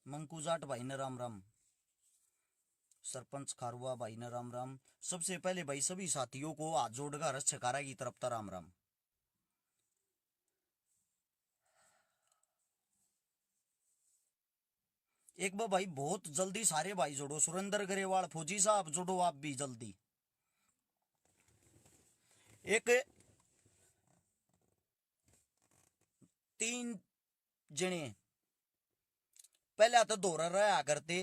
मंकू जाट भाई ने राम राम। सरपंच खारुआ भाई ने राम राम। सबसे पहले भाई सभी साथियों को हाथ जोड़कर हर्ष छकारा की तरफ था राम राम। एक बार भाई बहुत जल्दी सारे भाई जोड़ो। सुरेंद्र गरेवाल फौजी साहब जोड़ो आप भी जल्दी। एक 3 जने पहले तो दौरा रहा करते,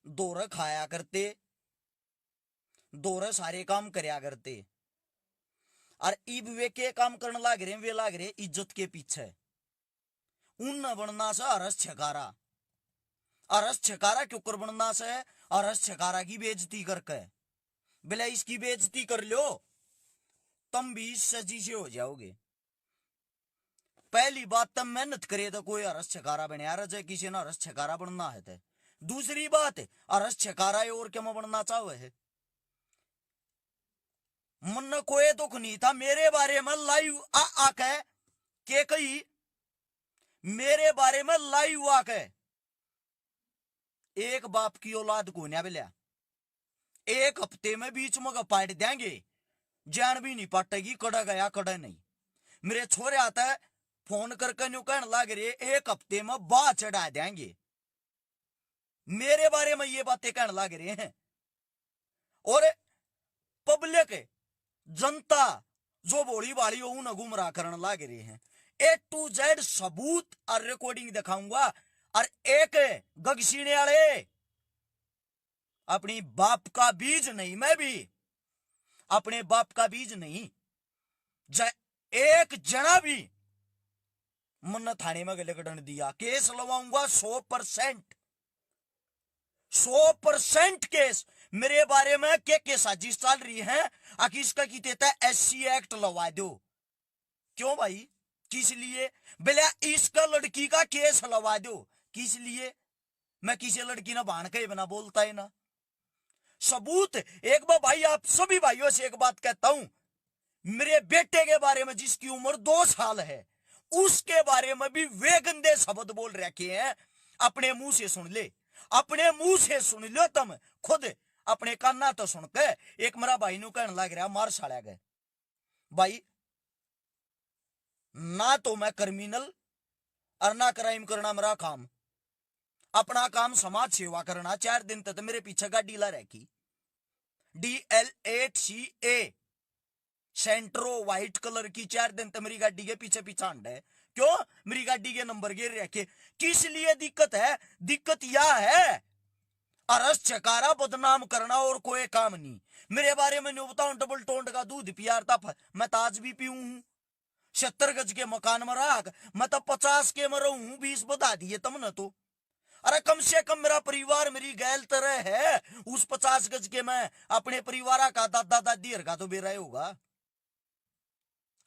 दौरा खाया करते, दौरा सारे काम करया करते। और इब वे के काम करने लाग रहे, वे लाग रहे इज्जत के पीछे। उन बनना से हरस छकारा। अरस छकारा क्यों कर बनना से? अरस छकारा की बेइज्जती करके। बिला इसकी बेइज्जती कर लो तुम भी सजी से हो जाओगे। पहली बात तुम मेहनत करे तो कोई अरस छकारा बने यार, किसी ने अरस छकारा बनना है तो। दूसरी बात अरस छकारा और क्या मैं बनना चाहे है। मन कोई दुख नहीं था मेरे बारे में लाइव आके के कही, मेरे बारे में लाइव आके एक बाप की औलाद को नहीं बिलिया। एक हफ्ते में बीच में पाट देंगे, जान भी नहीं पाटेगी कड़ा गया कड़ा नहीं। मेरे छोरे आता है फोन करके न्यू कहने लग रहे एक हफ्ते में बाह चढ़ा देंगे। मेरे बारे में ये बातें कहने लग रहे हैं। और पब्लिक जनता जो बोली वाली उन्हें गुमराह करने लग रहे हैं। A to Z सबूत और रिकॉर्डिंग दिखाऊंगा। और एक गगसीने वाले अपनी बाप का बीज नहीं, मैं भी अपने बाप का बीज नहीं। एक जना भी मन थाने में गले कटन दिया केस लवाऊंगा 100%। 100% केस मेरे बारे में के साजिश चल रही है। किसका की देता है SC एक्ट लगा दो। क्यों भाई? किस लिए? बिला इसका लड़की का केस लगा दो। किस लिए? मैं किसी लड़की ना बाण के बना बोलता है ना। सबूत एक बार भाई आप सभी भाइयों से एक बात कहता हूं, मेरे बेटे के बारे में जिसकी उम्र 2 साल है उसके बारे में भी वे गंदे शब्द बोल रखे हैं। अपने मुंह से सुन ले, अपने मुंह से सुन लो तुम खुद अपने काना तो सुन के। एक मेरा भाई नु कहने लग रहा मार साड़ा गए। भाई ना तो मैं क्रिमिनल और ना क्राइम करना मेरा काम। अपना काम समाज सेवा करना। 4 दिन तक मेरे पीछे गाड़ी ला रखी DL8CA सेंट्रो व्हाइट कलर की। 4 दिन तक मेरी गाड़ी के पीछे पीछे अंड है। क्यों? मेरी गाड़ी के नंबर गिर रखे। किस लिए दिक्कत है? दिक्कत यह है अरस छकारा बदनाम करना और कोई काम नहीं। मेरे बारे में नहीं बताऊं डबल टोंड का दूध पियारता मैं ताज भी पीऊं हूं। 70 गज के मकान में रहा मैं तो 50 के में रहूं। 20 बता दिए तुमने तो। अरे कम से कम मेरा परिवार मेरी गैल तरह है। उस 50 गज के मैं अपने परिवार का दादा दादी का तो बेरा होगा।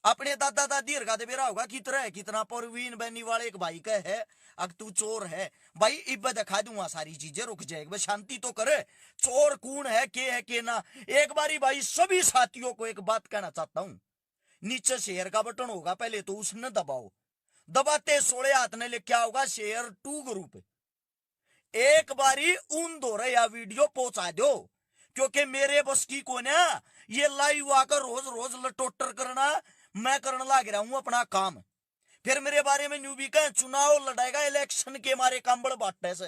अपने दादा दादी का तो बेरा होगा कितना है कितना। परवीन बहनी वाले एक भाई का है अग तू चोर है भाई इब दिखा दूंगा सारी चीजें। रुक जाएगी शांति तो करे। चोर कौन है के ना। एक बारी भाई सभी साथियों को एक बात कहना चाहता हूं। नीचे शेयर का बटन होगा पहले तो उसने दबाओ। दबाते 16 हाथ ने लिखा होगा शेयर टू ग्रुप। एक बारी उन दोरे या वीडियो पहुंचा दो क्योंकि मेरे बस की को ना ये लाइव आकर रोज रोज लटोटर करना। मैं करने लग रहा हूं अपना काम। फिर मेरे बारे में न्यू भी कहें चुनाव लड़ेगा इलेक्शन के मारे कंबल बांटने से।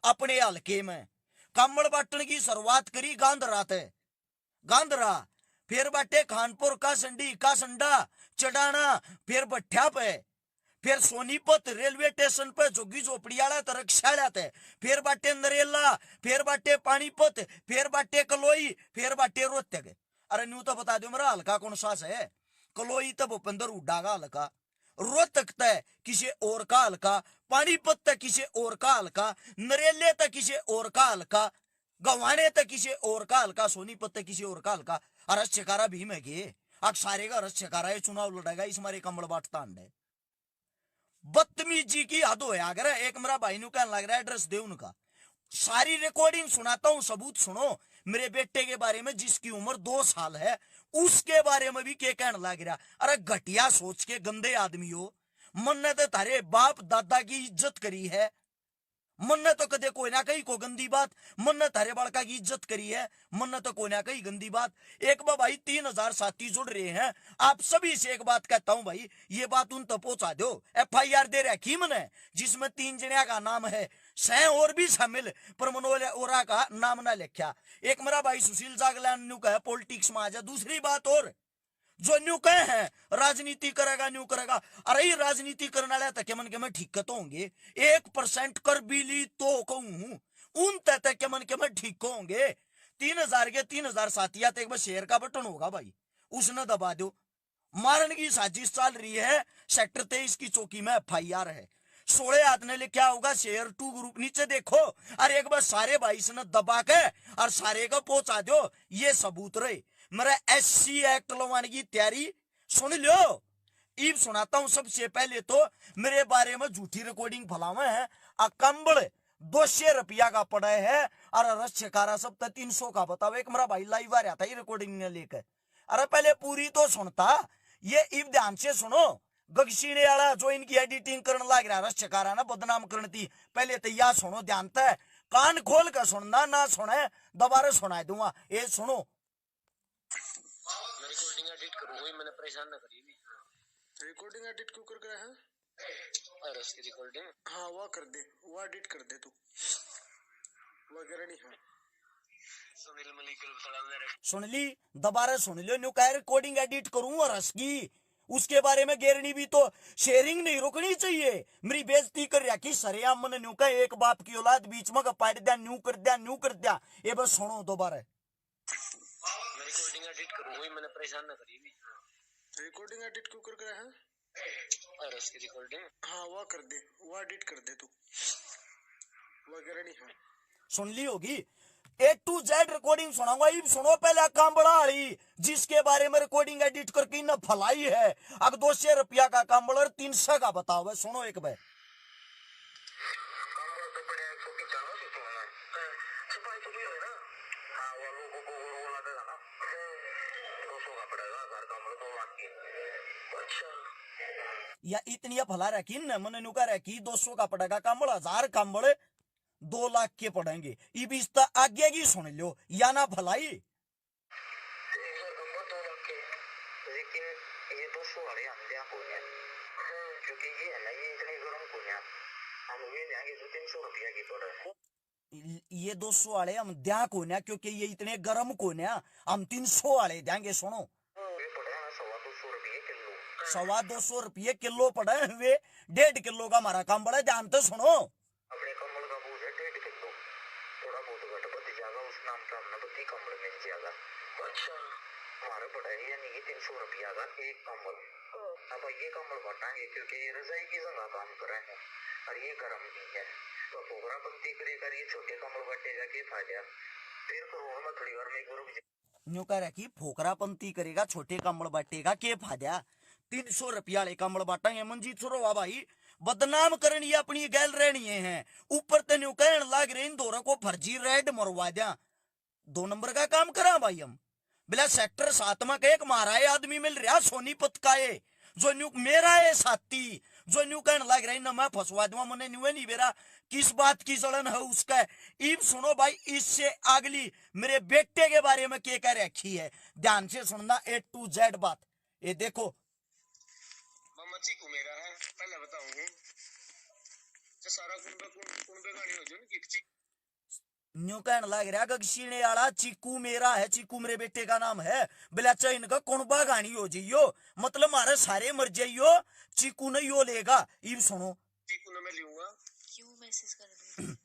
अपने हल्के में कंबल बांटने की शुरुआत करी गांधरा थे। गांधरा फिर बाटे खानपुर का संडी का संडा चढ़ाना, फिर भट्ठा पे, फिर सोनीपत रेलवे स्टेशन पे जोगी झोपड़ी वाला तरक्शाला थे, फिर बाटे नरेला, फिर बाटे पानीपत, फिर बाटे कलोई, फिर बाटे रोहतक। अरे न्यू तो बता दो मेरा हल्का कौन सा है। कलोई तो भूपेंद्र हुड्डा का हल्का, रोहतक तय किसी और का हल्का, पानीपत तक किसी और का हल्का, नरेले तक किसी और का हल्का, गवाने तक किसी और का हल्का, सोनीपत तक किसी और का हल्का। अरस छकारा भी में गे अब सारे का अरस छकारा है चुनाव लड़ेगा इस मारे कमल बांटता अंडे। बदतमीजी की हद होया अगर। एक मेरा भाई नु कहने लग रहा है एड्रेस दे उनका। सारी रिकॉर्डिंग सुनाता हूं सबूत सुनो। मेरे बेटे के बारे में जिसकी उम्र 2 साल है उसके बारे में भी क्या कहने लग रहा। अरे घटिया सोच के गंदे आदमी हो। मन ने तो तारे बाप दादा की इज्जत करी है। मन ने तो कदे कोई ना कही को गंदी बात, मन ने थारे बालका की इज्जत करी है, मन ने तो कोई ना कही गंदी बात। एक बार भाई 3000 साथी जुड़ रहे हैं, आप सभी से एक बात कहता हूं भाई, ये बात उन तक पहुंचा दो। FIR दे रखी मैंने, जिसमें 3 जणिया का नाम है, सह और भी शामिल, पर मनोज ओरा का नाम ना लिखा। एक मेरा भाई सुशील जागलान न्यू का पॉलिटिक्स में आ जा। दूसरी बात और जो न्यू कहे हैं राजनीति करेगा न्यू करेगा, अरे ये राजनीति करने वाले तक मन के में ठीक तो होंगे, 1% कर भी ली तो कहूं उन तक के मन के में ठीक होंगे। 3000 के 3000 साथिया तो एक बार शेयर का बटन होगा भाई, उसने दबा दो। मारने की साजिश चल रही है, सेक्टर 23 की चौकी में FIR है, 16 हाथ ने लिखा होगा शेयर 2 ग्रुप, नीचे देखो। अरे एक बार सारे भाई ने दबा के और सारे को पहुंचा दो, ये सबूत रहे। मेरा SC एक्ट लवाने की तैयारी सुन लो। इब सुनाता हूं। सबसे पहले तो मेरे बारे में झूठी रिकॉर्डिंग फैलावे है, कंबल 200 रुपया का पड़ा है, और रस्यकारा सब 300 का। बताओ, एक मेरा भाई लाइव आ रहा था ये रिकॉर्डिंग ने लेकर। अरे पहले पूरी तो सुनता, ये इब ध्यान से सुनो। गगसीने वाला जो इनकी एडिटिंग करने लग रहा रस्यकारा ना बदनाम करने थी, पहले तो यह सुनो ध्यान से, कान खोल कर सुनना, ना सुने दोबारा सुना दूंगा। ये सुनो। रिकॉर्डिंग एडिट करूँ, वही मैंने परेशान ना करी। रिकॉर्डिंग एडिट क्यों कर रहा है? और उसकी रिकॉर्डिंग हाँ वो कर दे, वो एडिट कर दे तू, वगैरह नहीं है। सुनील मलिक थोड़ा मेरे सुन ली, दोबारा सुन लो। न्यू कह रिकॉर्डिंग एडिट करूं और हंसकी, उसके बारे में गेरनी भी तो शेयरिंग नहीं रुकनी चाहिए। मेरी बेइज्जती कर रहा कि सरेआम मन न्यू कह एक बाप की औलाद बीच में पाट दिया, न्यू कर दिया, न्यू कर दिया। ये बस सुनो दोबारा। रिकॉर्डिंग एडिट करूँ, वही मैंने परेशान ना करी। रिकॉर्डिंग एडिट क्यों कर रहा है? और उसकी रिकॉर्डिंग हाँ वो कर दे, वो एडिट कर दे तू, वगैरह नहीं है। सुन ली होगी। A to Z रिकॉर्डिंग सुनाऊंगा। ये सुनो पहले काम बड़ा रही, जिसके बारे में रिकॉर्डिंग एडिट करके न फलाई है। अगर 200 रुपया का काम बड़ा 300 का बताओ। सुनो एक बार। या इतनी फला रखी न मन नुका रखी 200 का पड़ेगा कामड़, 1000 कामड़ 2 लाख के पड़ेंगे। इब इसका आगे की सुन लो, या ना भलाई। लेकिन ये 200 वाले हम दिया को है, क्योंकि ये है ना, ये इतने गरम को है, हम वे देंगे जो 300 रुपया की पड़ रहा है। ये 200 वाले हम दिया को ना, क्योंकि ये इतने गरम को ना, हम 300 वाले देंगे। सुनो, 250 रुपये किलो पड़े हुए, 1.5 किलो का हमारा काम बड़ा। ध्यान तो सुनो। अपने कमल का बोझ है 1.5 किलो, थोड़ा बहुत घट बच जाएगा, उस नाम का हमने बत्ती कमल मिल जाएगा। अच्छा, हमारे पढ़ाई यानी कि 300 रुपया का एक कमल। अब ये कमल बांटेंगे क्योंकि ये रजाई की जगह काम कर रहे हैं और ये गर्म नहीं है, तो पोखरा पंक्ति करेगा, ये छोटे कमल बांटेगा के फायदा। फिर करोड़ में थोड़ी बार में एक बार न्यू कह रहा कि फोकरा पंक्ति करेगा, छोटे कमल बांटेगा के फायदा। 300 रुपया वाले कमल बांटेंगे। मंजीत सुरो भाई, बदनाम करनी अपनी गैल रहनी है। ऊपर तो न्यू कहने लग रहे इन दोनों को फर्जी रेड मरवा दिया। 2 नंबर का काम करा भाई हम। बिला सेक्टर 7 में एक महाराज आदमी मिल रहा सोनीपत का है, जो न्यू मेरा है साथी, जो न्यू कहने लग रहा मैं फंसवा दूंगा, मैंने न्यू नहीं बेरा किस बात की जलन है उसका। इब सुनो भाई, इससे अगली मेरे बेटे के बारे में क्या कह रखी है, ध्यान से सुनना। A to Z बात ये देखो। मामा चीकू मेरा है, पहले बताऊंगी जो सारा कुंबे गाड़ी हो जो ना कि न्यू कहने लग रहा गगसीने वाला चीकू मेरा है, चीकू मेरे बेटे का नाम है। बिला चैन का कुणबा गानी हो जाइयो, मतलब हमारे सारे मर जाइयो, चीकू ने यो लेगा। इब सुनो, चीकू ने मैं लूंगा, क्यों मैसेज कर रहे हो?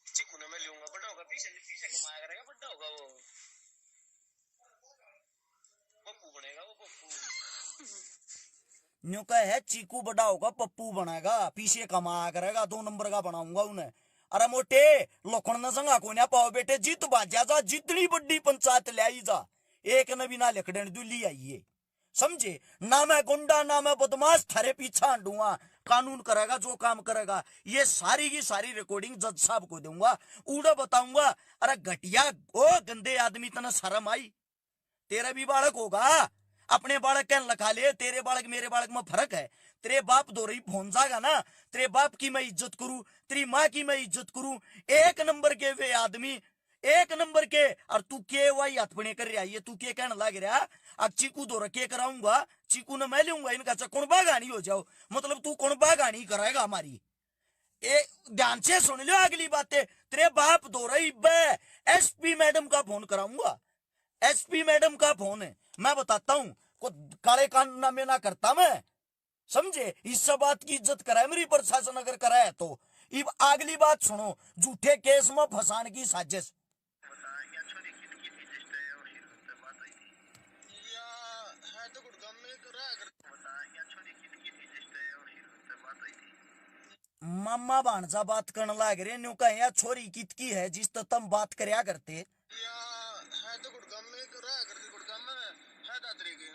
चीकू ने मैं लूंगा, बड़ा होगा, पीछे पीछे कमाया करेगा, बड़ा होगा वो पप्पू बनेगा, वो पप्पू। न्यू का है चीकू बड़ा होगा पप्पू बनेगा, पीछे कमा करेगा, 2 नंबर का बनाऊंगा उन्हें। अरे मोटे लोखण न संगा को ना पाओ बेटे, जीत बाजा जा, जितनी बड़ी पंचायत ले आई जा, एक न भी ना लिखड़न दुली आइए, समझे ना। मैं गुंडा ना मैं बदमाश, थारे पीछा हटूंगा, कानून करेगा जो काम करेगा। ये सारी की सारी रिकॉर्डिंग जज साहब को दूंगा, उड़ा बताऊंगा। अरे घटिया ओ गंदे आदमी, तना शर्म आई? तेरा भी बालक होगा, अपने बालक कहने लगा ले तेरे बालक मेरे बालक में फर्क है। तेरे बाप दो रही फोन जागा ना, तेरे बाप की मैं इज्जत करूं, तेरी माँ की मैं इज्जत करूं, एक नंबर के वे आदमी, एक नंबर के। और तू के वाई हाथ पने कर रहा है, तू के कहने लग रहा अब चीकू दो रखे कराऊंगा, चीकू ने मैं लूंगा इनका कौन बागानी हो जाओ, मतलब तू कौन बागानी कराएगा हमारी। ए ध्यान से सुन लो अगली बातें, तेरे बाप दो रही एसपी मैडम का फोन कराऊंगा, एसपी मैडम का फोन है, मैं बताता हूं को काले कानून में ना करता मैं, समझे। इस सब बात की इज्जत कराए मेरी प्रशासन अगर कराए तो। अब अगली बात सुनो, झूठे केस में फंसाने की साजिश। या है तो गुड़गांव में रहा कर। मामा भाणजा बात करने लाग रहे न्यू कहे या छोरी कितकी है जिस तो तुम बात करया करते। या है तो गुड़गांव में रहा करते, गुड़गांव में है दादरी की।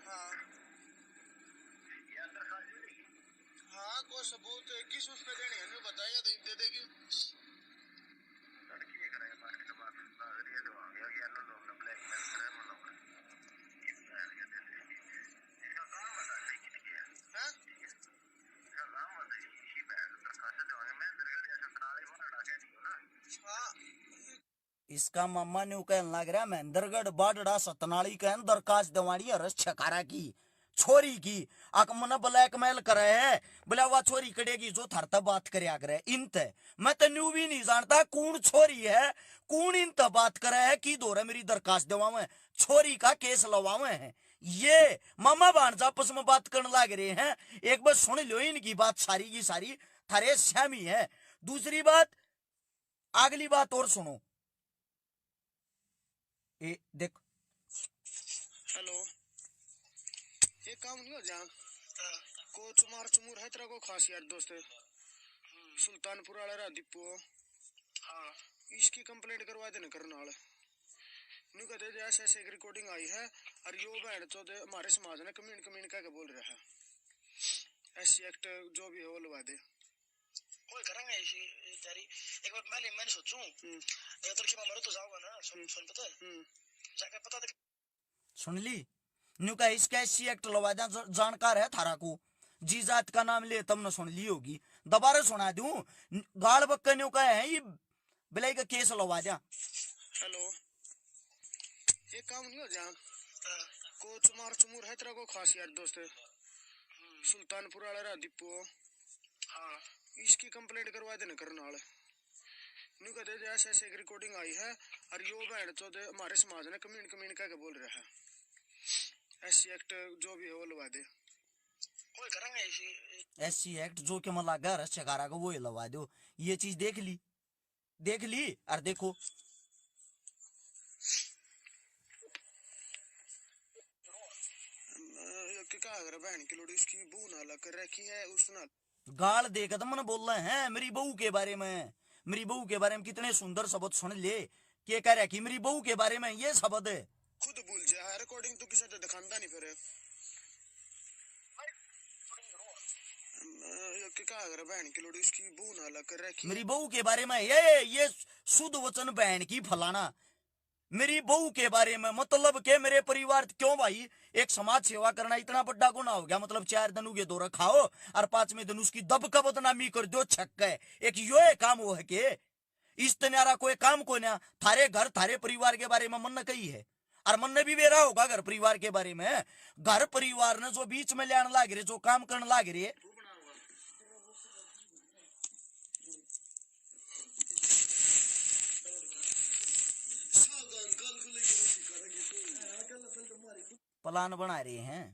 हाँ हाँ, कोई सबूत किस उस पे देनी है नहीं बताया दे देगी। हाँ? हाँ, इसका मामा न्यू कहने लग रहा महेंद्रगढ़ बाडड़ा सतनाली के दरखास्त दवानी रस छकारा की छोरी की आकमना ब्लैकमेल करे है, बोला वह छोरी कड़ेगी जो थरता बात करे करे इंत। मैं तो न्यू भी नहीं जानता कौन छोरी है, कौन इंत बात करे है की दो मेरी दरखास्त दवावे छोरी का केस लवावे है। ये मामा भांजा आपस में बात करने लग रहे हैं, एक बार सुन लो इनकी बात सारी की सारी थारे श्यामी है। दूसरी बात, अगली बात और सुनो, ए देख। हेलो, ये काम नहीं हो जा को चुमार चुमूर है तेरा को खास यार दोस्त सुल्तानपुर वाला रहा दीपू। हाँ, इसकी कंप्लेंट करवा देना करनाल। न्यू कहते ऐसे ऐसे एक रिकॉर्डिंग आई है और यो बहन चौधरी हमारे समाज ने कमीन कमीन कह के बोल रहा है, ऐसी एक्ट जो भी है वो लगा दे। कोई करेंगे ऐसी तेरी एक बार मैंने सोचूं लड़की में मरो तो जाऊंगा ना, सुन पता है जाके पता दे। सुन ली न्यू का इसका ऐसी एक्ट लवा जानकार है थारा को, जी जात का नाम ले तुमने सुन ली होगी, दोबारा सुना दूं। गाड़ बक्का न्यू का है ये बिलाई का केस लवा जा। हेलो, ये काम नहीं हो जा को चुमार चुमूर है तेरा को खास यार दोस्त सुल्तानपुर वाला रहा दीपू। हाँ, इसकी कंप्लेंट करवा देना करनाल। न्यू कहते ऐसे ऐसे एक रिकॉर्डिंग आई है और यो बहन चौधरी हमारे समाज ने कमीन कमीन कह के बोल रहा है, ऐसी एक्ट जो भी है वो लगा दे। कोई करेंगे ऐसी एक्ट जो कि मैं लगा रस चकारा को वो लवा दो। ये चीज देख ली और देखो क्या अगर बहन की लोड़ी उसकी बू ना लग रखी है उसने गाल देकर तो मैंने बोल रहे हैं मेरी बहू के बारे में, मेरी बहू के बारे में कितने सुंदर शब्द सुन ले, क्या कह रहा कि मेरी बहू के बारे में ये शब्द है। खुद भूल जा रिकॉर्डिंग तो किसी दिखाता नहीं फिर क्या अगर बहन की लोड़ी उसकी बू ना लग रखी मेरी बहू के बारे में ये शुद्ध वचन बहन की फलाना, मेरी बहू के बारे में मतलब के मेरे परिवार क्यों भाई, एक समाज सेवा करना इतना बड़ा गुना हो गया, मतलब 4 दिन के दौरा खाओ और 5वें दिन उसकी दब का बदनामी कर दो छक्के, एक यो है काम वो है के इस तनारा कोई काम को ना थारे घर थारे परिवार के बारे में मन कही है और मन भी बेरा होगा घर परिवार के बारे में। घर परिवार ने जो बीच में लाने लाग रहे, जो काम करने लाग रहे, प्लान बना रहे हैं।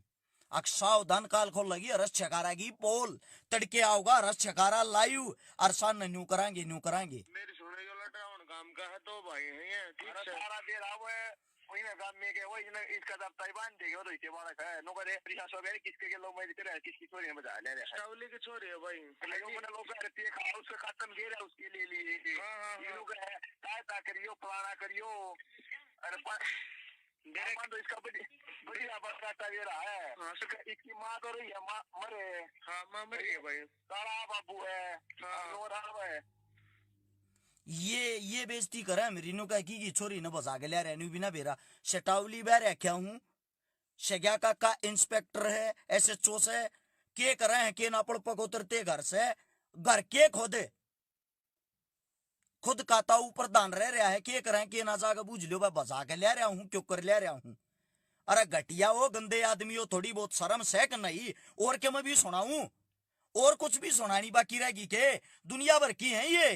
सावधान काल खोल लगी रस छकारा की पोल तड़के आओगा रस छकारा लायू और सान न्यू कराएंगे मेरी सुने जो लटा उन काम का है तो भाई है ठीक है सारा दे रहा वो है वही ना काम में के वो इसका दब ताइवान देगा तो इसे बड़ा है नो करे प्रिया सो गए किसके के लोग मैं तेरे किसकी छोरी में बजा ले रहे हैं टावली की छोरी है भाई लोगों ने लोग रहती है खा उसका खत्म गिर है उसके लिए ये लोग है काय करियो फलाना करियो अरे तो इसका बड़ी बरसाता ये रहा है। हाँ, इसकी माँ तो रही है मरे। हाँ, माँ मरी है भाई, तारा बाबू है। हाँ, है ये बेइज्जती करे मेरी नु कह की छोरी ने बजा के ले रहनु बिना बेरा शटावली बह रख्या हूं शग्या का इंस्पेक्टर है एसएचओ से के करे हैं के ना पड़ पग उतरते घर से घर के खुद खाता ऊपर दान रह रहा है के करें के ना जाकर बूझ लो मैं बजा के ले रहा हूं क्यों कर ले रहा हूं अरे घटिया हो गंदे आदमी हो थोड़ी बहुत शर्म से नहीं और क्या मैं भी सुनाऊं और कुछ भी सुनानी बाकी रहेगी के दुनिया भर की है ये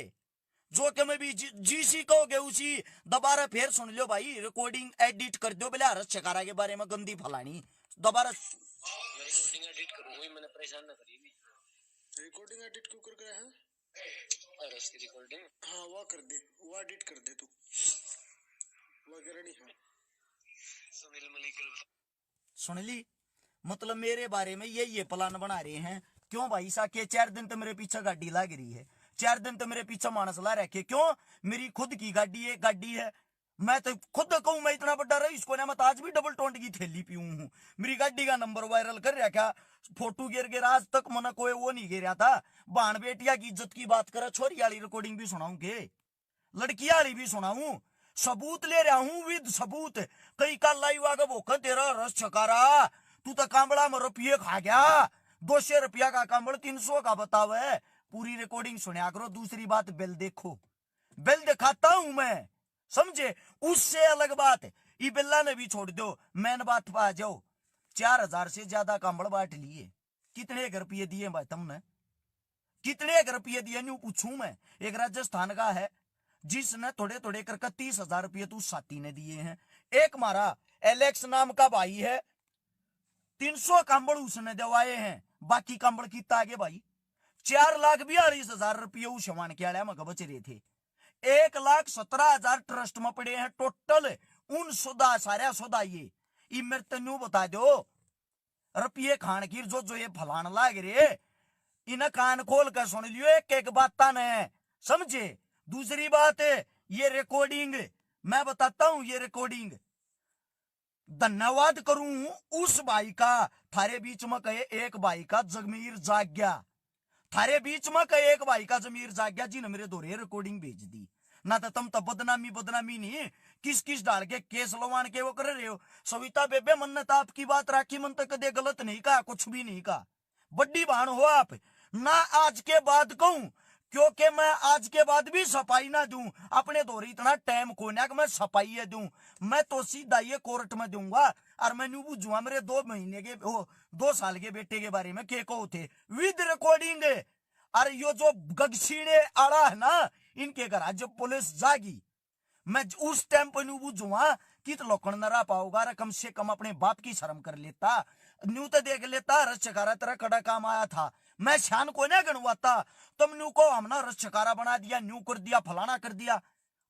जो कि मैं भी जीसी कहोगे उसी दोबारा फिर सुन लो भाई रिकॉर्डिंग एडिट कर दो बोले हरस चकारा के बारे में गंदी फलानी दोबारा रिकॉर्डिंग एडिट करूं वही मैंने परेशान ना करी रिकॉर्डिंग एडिट क्यों कर गया है हरस की रिकॉर्डिंग हाँ वो कर दे वो एडिट कर दे तू वगैरह नहीं है सुनील मलिक सुन ली मतलब मेरे बारे में ये प्लान बना रहे हैं क्यों भाई सा के 4 दिन तो मेरे पीछे गाड़ी लग रही है 4 दिन तो मेरे पीछे मानस ला रखे क्यों मेरी खुद की गाड़ी है मैं तो खुद कहूं मैं इतना बड़ा रही इसको ना मैं आज भी डबल टोंट की थैली पीऊं हूं मेरी गाड़ी का नंबर वायरल कर रखा फोटो गिर आज तक मना कोई वो नहीं गिरा था बहन बेटिया की इज्जत की बात करे छोरी वाली रिकॉर्डिंग भी सुनाऊं के लड़की वाली भी सुनाऊं सबूत ले रहा हूं विद सबूत कई का लाइव आगे भोखा तेरा रस छकारा तू तो कांबड़ा में रुपये खा गया 200 रुपया का कांबड़ 300 का बतावे पूरी रिकॉर्डिंग सुना करो दूसरी बात बिल देखो बिल दिखाता हूं मैं समझे उससे अलग बात ये बिल्ला ने भी छोड़ दो मैन बात पा जाओ 4000 से ज्यादा कांबड़ बांट लिए कितने रुपये दिए भाई तुमने कितने रुपये दिए न्यू पूछूं मैं एक राजस्थान का है जिसने थोड़े थोड़े करके 30,000 रुपये तू साथी ने दिए हैं एक मारा एलेक्स नाम का भाई है 300 कांबड़ उसने दवाए हैं बाकी कांबड़ कितना आगे भाई 4,42,000 रुपये उस शवान के आड़े में बच रहे थे 1,17,000 ट्रस्ट में पड़े हैं टोटल उन सुधा सारे सुधा ये मेरे तेनू बता दो रुपये खान की जो ये फलान लाग रहे इन्हें कान खोल कर सुन लियो एक बात ने समझे दूसरी बात ये रिकॉर्डिंग मैं बताता हूं ये रिकॉर्डिंग धन्यवाद करूं उस भाई का थारे बीच में कहे एक भाई का जमीर जाग गया थारे बीच में कहे एक भाई का जमीर जाग गया जिन्हें मेरे दोरे रिकॉर्डिंग भेज दी ना तो तुम तो बदनामी नहीं किस डाल के केस लवान के वो कर रहे हो सविता बेबे मन ने तो आपकी बात राखी मन तो कदे गलत नहीं कहा कुछ भी नहीं कहा बड्डी बहन हो आप ना आज के बाद कहूं क्योंकि मैं आज के बाद भी सफाई ना दूं अपने दौरे इतना टाइम कोना कि मैं सफाई दूं मैं तो सीधा ये कोर्ट में दूंगा और मैं न्यू बुझूंगा मेरे 2 महीने के 2 साल के बेटे के बारे में के को थे विद रिकॉर्डिंग और यो जो गगसीने आड़ा है ना इनके घर आज पुलिस जागी मैं उस टाइम पर न्यू बुझूंगा कि तो लोकन न रहा पाओगा कम से कम अपने बाप की शर्म कर लेता न्यू तो देख लेता रस चकारा तेरा कड़ा काम आया था मैं शान को नहीं गणवाता तुम न्यू को हमने रस चकारा बना दिया न्यू कर दिया फलाना कर दिया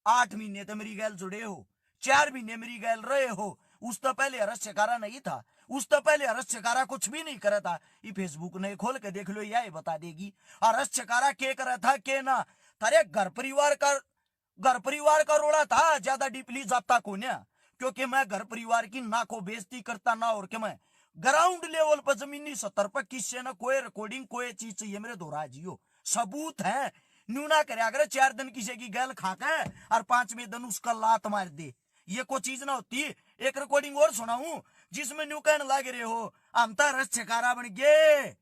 8 महीने तो मेरी गैल जुड़े हो 4 महीने मेरी गैल रहे हो उस तो पहले रस चकारा नहीं था उस तो पहले रस चकारा कुछ भी नहीं करा था ये फेसबुक ने खोल के देख लो ये बता देगी और रस चकारा के करा था के ना थारे घर परिवार का रोड़ा था ज्यादा डीपली जाता को ना क्योंकि मैं घर परिवार की ना को बेइज्जती करता ना और के मैं ग्राउंड लेवल पर जमीनी सतर पर किससे ना कोई रिकॉर्डिंग कोई चीज चाहिए मेरे दोहरा जियो सबूत है न्यू ना करे अगर 4 दिन किसी की गैल खाके और 5वें दिन उसका लात मार दे ये कोई चीज ना होती एक रिकॉर्डिंग और सुनाऊं जिसमें न्यू कहने लग रहे हो हम तो रस चकारा बन गए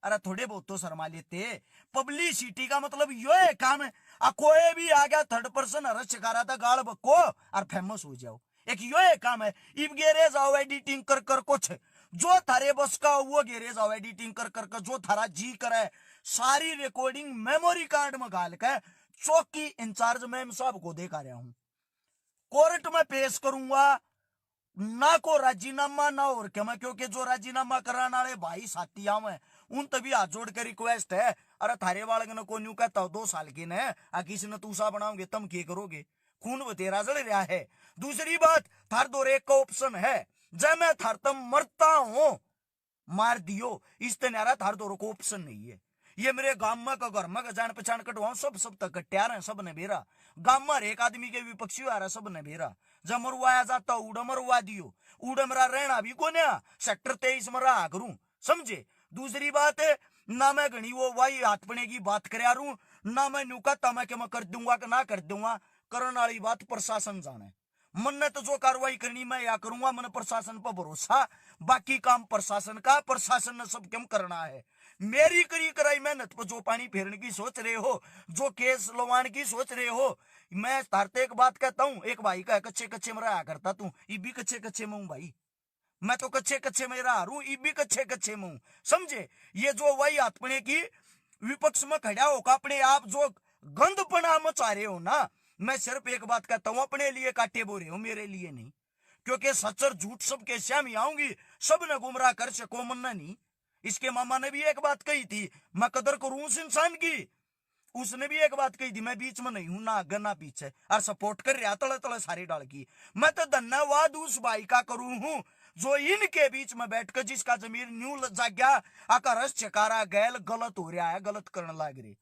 अरे थोड़े बहुत तो शर्मा लेते पब्लिसिटी का मतलब यो है काम है कोई भी आ गया 3rd पर्सन रस चकारा था गाल बको और फेमस हो जाओ एक यो है काम है इब गेरे जाओ एडिटिंग कर कुछ जो थारे बस का वो गेरे जाओ एडिटिंग कर जो थारा जी करे सारी रिकॉर्डिंग मेमोरी कार्ड में गाल के चौकी इंचार्ज मैम साहब को देखा रहा हूं कोर्ट में पेश करूंगा ना को राजीनामा ना और क्या मैं क्योंकि जो राजीनामा कराने वाले भाई साथिया में उन तभी हाथ जोड़ के रिक्वेस्ट है अरे थारे वाले ने को न्यू कहता 2 साल के ने किसी ने तूसा बनाओगे तुम क्या करोगे खून बतेरा जल रहा है दूसरी बात थार दो एक का ऑप्शन है जब मैं थार तम मरता हूं मार दियो इस तरह थार दो को ऑप्शन नहीं है ये मेरे गांव में का घर में का जान पहचान कटवाऊं सब तक कट्यार है सब ने बेरा गांव में एक आदमी के विपक्षी आ रहा सब ने बेरा जब मरवाया जाता उड़ मरवा दियो उड़ मरा रहना भी को ना सेक्टर 23 में रहा करूं समझे दूसरी बात है ना मैं घनी वो वाई हाथ पने की बात कर ना मैं न्यू कहता मैं कि मैं कर दूंगा कि ना कर दूंगा। करने वाली बात प्रशासन जाने। मन ने तो जो कार्रवाई करनी मैं या करूंगा, मन प्रशासन पर भरोसा। बाकी काम प्रशासन का, प्रशासन ने सब क्यों करना है। मेरी करी कराई मेहनत पर जो पानी फेरने की सोच रहे हो, जो केस लवान की सोच रहे हो, मैं तारते एक बात कहता हूं। एक भाई का कच्चे कच्चे में रहा करता तू, ये भी कच्चे कच्चे में हूं भाई। मैं तो कच्चे कच्चे में रहा हूं, ये भी कच्चे कच्चे में हूं। समझे, ये जो वही अपने की विपक्ष में खड़ा होकर अपने आप जो गंदपना मचा रहे हो ना, मैं सिर्फ एक बात कहता हूं, अपने लिए काटे बोरे हो, मेरे लिए नहीं। क्योंकि सच और झूठ सबके श्याम आऊंगी, सब ने गुमराह कर सको मन्ना नहीं। इसके मामा ने भी एक बात कही थी, मैं कदर करूं उस इंसान की। उसने भी एक बात कही थी, मैं बीच में नहीं हूं, ना आगे ना पीछे, और सपोर्ट कर रहा तले तले सारी डाल की। मैं तो धन्यवाद उस भाई का करूं हूं जो इनके बीच में बैठकर जिसका जमीर न्यू जाग्या आकर रस चकारा गैल गलत हो रहा है, गलत करने लग रही।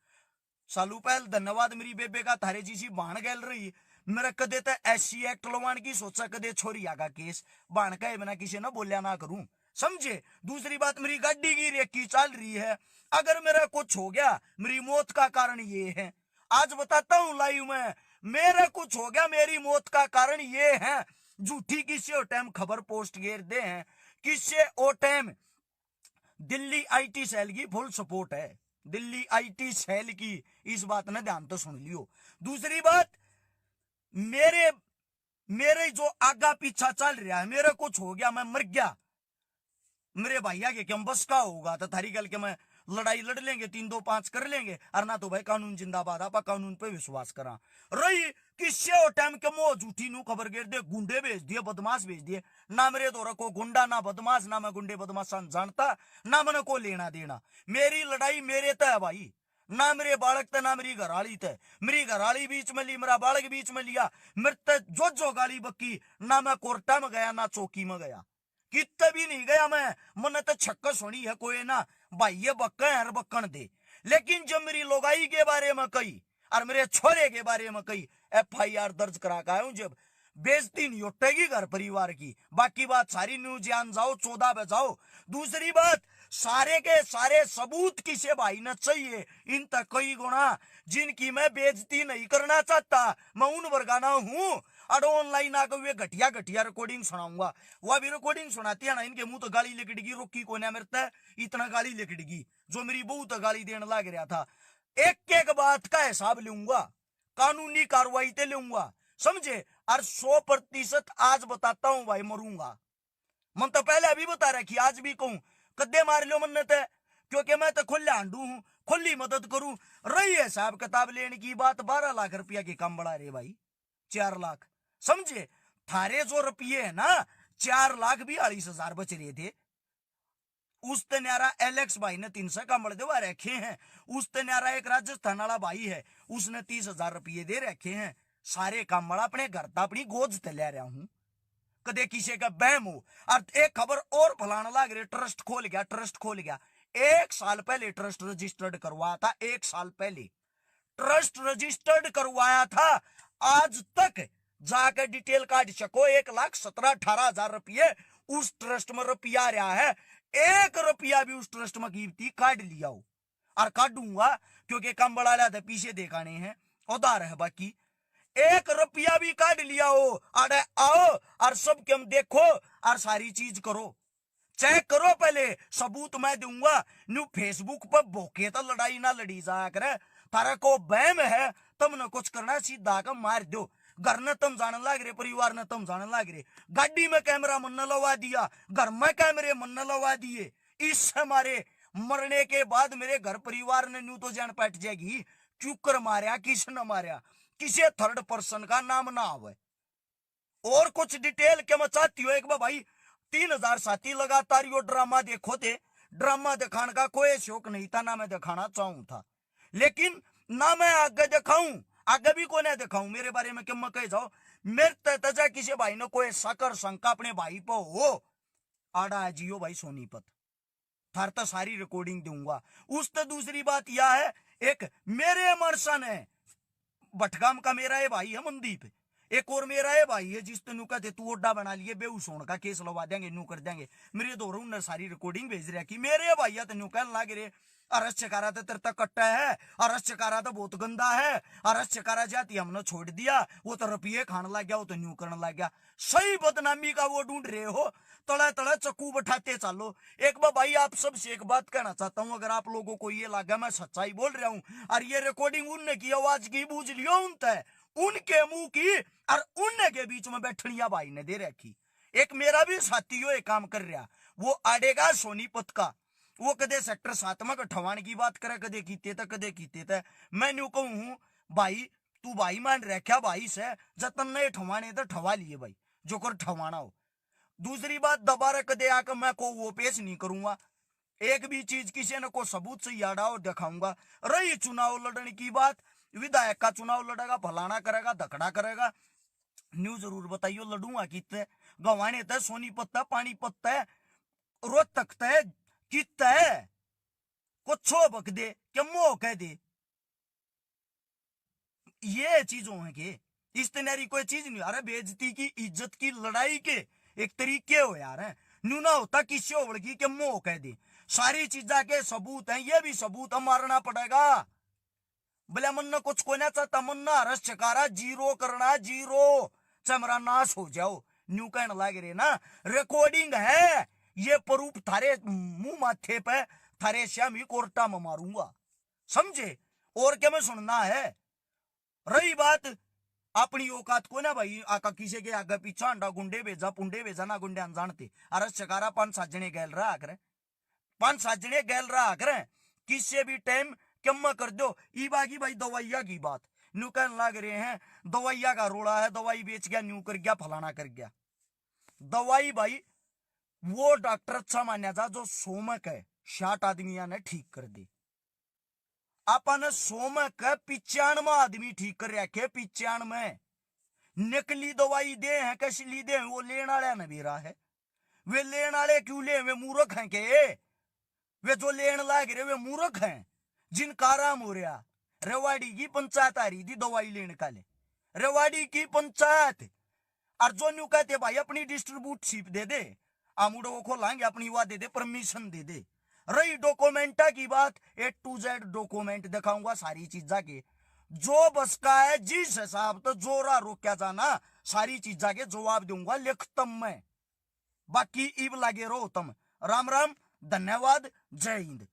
सालू पहल धन्यवाद मेरी बेबे का, थारे जी बाण गैल रही। मेरा कदे तो एससी एक्ट लवान की सोचा, कदे छोरी आगा केस बाण का बिना किसी ने बोलिया ना करूं। समझे, दूसरी बात मेरी गाड़ी की रेकी चल रही है, अगर मेरा कुछ हो गया मेरी मौत का कारण ये है। आज बताता हूं लाइव में, मेरा कुछ हो गया मेरी मौत का कारण ये है। झूठी किसी और टाइम खबर पोस्ट घेर दे हैं, किससे ओ टाइम दिल्ली आईटी सेल की फुल सपोर्ट है, दिल्ली आईटी सेल की। इस बात ने ध्यान तो सुन लियो। दूसरी बात, मेरे मेरे जो आगा पीछा चल रहा है, मेरा कुछ हो गया मैं मर गया, मेरे भैया के क्या बस का होगा तो थारी गल के मैं लड़ाई लड़ लेंगे, 3-2-5 कर लेंगे। और ना तो भाई कानून जिंदाबाद, आप कानून पे विश्वास करा रही। किससे और टाइम के मोह झूठी नू खबर गिर दे, गुंडे भेज दिए, बदमाश भेज दिए। ना मेरे दौरा को गुंडा ना बदमाश, ना मैं गुंडे बदमाश जानता, ना मैंने को लेना देना। मेरी लड़ाई मेरे तय है भाई, ना मेरे बालक ते ना मेरी घराली तय। मेरी घराली बीच में ली, मेरा बालक बीच में लिया, मेरे जो गाली बक्की, ना मैं कोर्टा में गया ना चौकी में गया, कितने भी नहीं गया मैं। मन तो छक्का सुनी है कोई ना भाई, ये बक्का है बक्कन दे। लेकिन जब मेरी लोगाई के बारे में कही और मेरे छोरे के बारे में कही, FIR दर्ज करा का हूं। जब बेइज्जती नहीं उठेगी घर परिवार की, बाकी बात सारी न्यूज जान जाओ, 14 पे जाओ। दूसरी बात, सारे के सारे सबूत किसे भाई न चाहिए, इन तक कई गुना जिनकी मैं बेइज्जती नहीं करना चाहता, मैं उन वर्गाना हूं। और ऑनलाइन आकर वे घटिया घटिया रिकॉर्डिंग सुनाऊंगा, वह भी रिकॉर्डिंग सुनाती है ना, इनके मुंह तो गाली लिखड़गी, रोकी को ना मेरे इतना गाली लिखड़गी जो मेरी बहू तो गाली देने लग रहा था। एक एक बात का हिसाब लूंगा, कानूनी कार्रवाई ते लूंगा, समझे। और 100% आज बताता हूं भाई, मरूंगा। मन तो पहले अभी बता रखी, आज भी कहूं, कद्दे मार लो मन ते, क्योंकि मैं तो खुले हांडू हूं, खुली मदद करूं। रही है साहब किताब लेने की बात, 12 लाख रुपया के कम बढ़ा रहे भाई, 4 लाख, समझे। थारे जो रुपये है ना, 4,42,000 बच रहे थे। उस तन्यारा एलेक्स भाई ने 300 का मड़ देवा रखे हैं। उस तन्यारा एक राजस्थान वाला भाई है, उसने 30,000 रुपये दे रखे हैं। सारे काम मड़ा अपने घर ता अपनी गोद ते ले रहा हूं, कदे किसी का बहम हो। और एक खबर और फलाना लग रही, ट्रस्ट खोल गया, ट्रस्ट खोल गया। 1 साल पहले ट्रस्ट रजिस्टर्ड करवाया था, 1 साल पहले ट्रस्ट रजिस्टर्ड करवाया था। आज तक जाकर डिटेल काट सको, 1,17,18,000 रुपये उस ट्रस्ट में रुपया रहा है। 1 रुपया भी उस ट्रस्ट में कीमती काट लिया हो, और काटूंगा क्योंकि कम बढ़ा लिया था, पीछे देखाने हैं, उधार है बाकी। 1 रुपया भी काट लिया हो, अरे आओ और सब के हम देखो और सारी चीज करो, चेक करो, पहले सबूत मैं दूंगा। न्यू फेसबुक पर भोके तो लड़ाई ना लड़ी जाया करे, थारा को बहम है तुमने कुछ करना, सीधा का मार दो। घर ने तुम जाने लग रहे, परिवार ने तुम जाने लग रहे, गाड़ी में कैमरा मन लगा दिया, घर में कैमरे मन लगा दिए। इस हमारे मरने के बाद मेरे घर परिवार ने न्यू तो जान पैट जाएगी, क्यों कर मारा, किसने मारा, किसी थर्ड पर्सन का नाम ना आवे। और कुछ डिटेल के मैं चाहती हूँ एक बार भाई, 3,000 साथी लगातार यो ड्रामा देखो थे। ड्रामा दिखाने का कोई शौक नहीं था, ना मैं दिखाना चाहूं था, लेकिन ना मैं आगे दिखाऊं, आगे भी को नहीं दिखाऊं। मेरे बारे में क्यों मैं कह जाओ, मेरे तजा किसी भाई ने कोई साकर शंका अपने भाई पर हो, आड़ा जियो भाई सोनीपत, थार तो सारी रिकॉर्डिंग दूंगा। उस तो दूसरी बात यह है, एक मेरे मरसन है भटगाम का, मेरा ये भाई है मनदीप, एक और मेरा है भाई है जिस तेनू कहते तू ओडा बना लिए बेहूस होने का केस लगा देंगे नू कर देंगे मेरे दो उन्हें सारी रिकॉर्डिंग भेज रहा कि मेरे भाई तेनू कहने लग रहे अरस चकारा तो तेरे तक कट्टा है, अरस चकारा तो बहुत गंदा है, अरस चकारा जाती हमने छोड़ दिया, वो तो रुपये खाने लग गया, वो तो न्यू करने लग गया। सही बदनामी का वो ढूंढ रहे हो, तड़ा तड़ा चक्कू बैठाते चलो। एक बार भाई आप सबसे एक बात कहना चाहता हूं, अगर आप लोगों को ये लगा मैं सच्चाई बोल रहा हूं और ये रिकॉर्डिंग उनने की आवाज की बूझ लियो उनते उनके मुंह की और उनने के बीच में बैठनिया भाई ने दे रखी। एक मेरा भी साथी हो एक काम कर रहा, वो आड़ेगा सोनीपत का, वो कदे सेक्टर 7 में ठवान की बात करे, कदे कीते थे कदे कीते थे। मैं न्यू कहूं भाई तू भाई मान रखा भाई से जतन नहीं ठवाने तो ठवा लिए भाई जो कर ठवाना हो। दूसरी बात दोबारा कदे आकर मैं को वो पेश नहीं करूंगा, एक भी चीज किसी ने को सबूत से याड़ा और दिखाऊंगा। रही चुनाव लड़ने की बात, विधायक का चुनाव लड़ेगा, फलाना करेगा धकड़ा करेगा, न्यू जरूर बताइयो लड़ूंगा कितने गवाने तय सोनीपत पानीपत तय रोहतक तय कितना है कुछ बक दे क्या मोह कह दे। ये चीजों है कि इस तनारी कोई चीज नहीं। अरे बेइज्जती की इज्जत की लड़ाई के एक तरीके हो यार है, न्यू ना होता किसी ओवड़ की क्या मोह कह दे। सारी चीजा के सबूत हैं, ये भी सबूत हम मारना पड़ेगा। भले मन न कुछ कोई ना चाहता, मन ना रस चकारा जीरो करना, जीरो चमरा नाश हो जाओ। न्यू कहने लग रहे ना रिकॉर्डिंग है, ये प्रूफ थारे मुंह माथे पे थारे श्याम ही कोर्टा में मारूंगा, समझे। और क्या मैं सुनना है। रही बात अपनी औकात को ना भाई आका किसी के आगे पीछा अंडा गुंडे भेजा पुंडे भेजा ना गुंडे अनजानते। अरे चकारा 5-7 जने गैल रहा आकर 5-7 जने गैल रहा आकर किसी भी टाइम कम कर दो। ई बाकी भाई दवाइया की बात न्यू कहने लग रहे हैं, दवाइया का रोड़ा है, दवाई बेच गया, न्यू कर गया, फलाना कर गया। दवाई भाई वो डॉक्टर अच्छा मान्या जा जो सोमक है 60 आदमिया ने ठीक कर दे। अपन सोमक 95 आदमी ठीक कर रखे, 95 नकली दवाई दे हैं कसली दे वो लेने वाले ने भी रहा है। वे लेने वाले क्यों ले, वे मूर्ख हैं के, वे जो लेने लाग रहे वे मूर्ख हैं जिनका आराम हो रहा। रेवाड़ी की पंचायत आ रही थी दवाई लेने का ले, रेवाड़ी की पंचायत और जो न्यू कहते भाई अपनी डिस्ट्रीब्यूटशिप दे दे, आमुडो को खोलांगे अपनी हुआ दे दे, परमिशन दे दे। रही डॉक्यूमेंटा की बात, A to Z डॉक्यूमेंट दिखाऊंगा सारी चीजा के, जो बस का है जिस हिसाब तो जोरा रोक्या जाना सारी चीजा के जवाब दूंगा लिखतम में। बाकी इब लागे रो तुम। राम राम, धन्यवाद, जय हिंद।